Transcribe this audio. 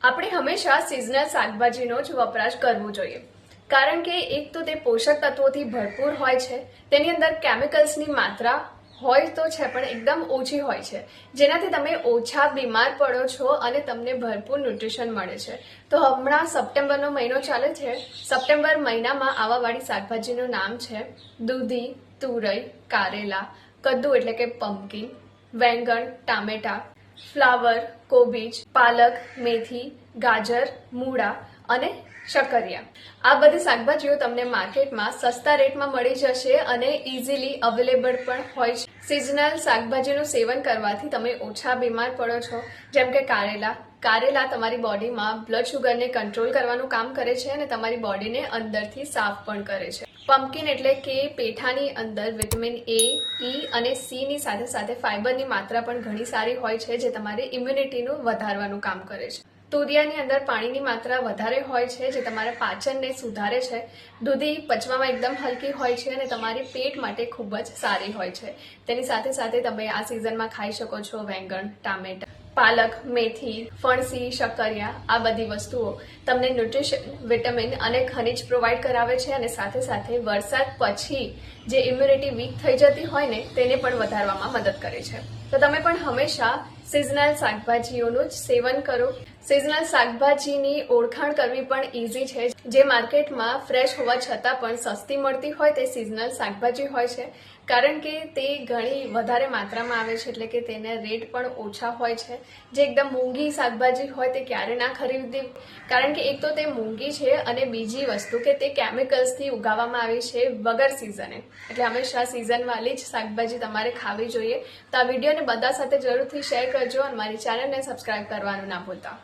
આપણે હંમેશા સિઝનલ શાકભાજીનો જ વપરાશ કરવો જોઈએ, કારણ કે એક તો તે પોષક તત્વોથી ભરપૂર હોય છે, તેની અંદર કેમિકલ્સની માત્રા હોય તો છે પણ એકદમ ઓછી હોય છે, જેનાથી તમે ઓછા બીમાર પડો છો અને તમને ભરપૂર ન્યુટ્રિશન મળે છે. તો હમણાં સપ્ટેમ્બરનો મહિનો ચાલે છે. સપ્ટેમ્બર મહિનામાં આવાવાળી શાકભાજીનું નામ છે દૂધી, તુરઈ, કારેલા, કદ્દુ એટલે કે પમ્પકિન, વેંગણ, ટામેટા, ફ્લાવર, કોબીજ, પાલક, મેથી, ગાજર, મૂળા અને શકરિયા. આ બધી શાકભાજીઓ તમને માર્કેટમાં સસ્તા રેટમાં મળી જશે અને ઇઝીલી અવેલેબલ પણ હોય છે. સિઝનલ શાકભાજીનું સેવન કરવાથી તમે ઓછા બીમાર પડો છો. જેમ કે કારેલા તમારી બોડીમાં બ્લડ શુગરને કંટ્રોલ કરવાનું કામ કરે છે અને તમારી બોડીને અંદરથી સાફ પણ કરે છે. પમ્પકિન એટલે કે પેઠાની અંદર વિટામિન એ, ઈ અને સી ની સાથે સાથે ફાઇબરની માત્રા પણ ઘણી સારી હોય છે, જે તમારી ઇમ્યુનિટીનું વધારવાનું કામ કરે છે. તુરિયાની અંદર પાણીની માત્રા વધારે હોય છે, જે તમારા પાચનને સુધારે છે. દૂધી પચવામાં એકદમ હલકી હોય છે અને તમારી પેટ માટે ખૂબ જ સારી હોય છે. તેની સાથે સાથે તમે આ સિઝનમાં ખાઈ શકો છો વેંગણ, ટામેટા, પાલક, મેથી, ફણસી, શકરિયા. આ બધી વસ્તુઓ તમને ન્યુટ્રિશન, વિટામિન અને ખનિજ પ્રોવાઈડ કરાવે છે અને સાથે સાથે વરસાદ પછી જે ઇમ્યુનિટી વીક થઈ જતી હોય ને તેને પણ વધારવામાં મદદ કરે છે. તો તમે પણ હંમેશા સિઝનલ શાકભાજીઓનું જ સેવન કરો. સિઝનલ શાકભાજીની ઓળખાણ કરવી પણ ઇઝી છે. જે માર્કેટમાં ફ્રેશ હોવા છતાં પણ સસ્તી મળતી હોય તે સિઝનલ શાકભાજી હોય છે, કારણ કે તે ઘણી વધારે માત્રામાં આવે છે, એટલે કે તેના રેટ પણ ઓછા હોય છે. જે એકદમ મોંઘી શાકભાજી હોય તે ક્યારે ના ખરીદવી, કારણ કે એક તો તે મોંઘી છે અને બીજી વસ્તુ કે તે કેમિકલ્સથી ઉગાવવામાં આવી છે વગર સિઝને. એટલે હંમેશા સિઝનવાળી જ શાકભાજી તમારે ખાવી જોઈએ. તો આ વિડીયોને બધા સાથે જરૂરથી શેર કરજો અને મારી ચેનલને સબસ્ક્રાઇબ કરવાનું ના ભૂલતા.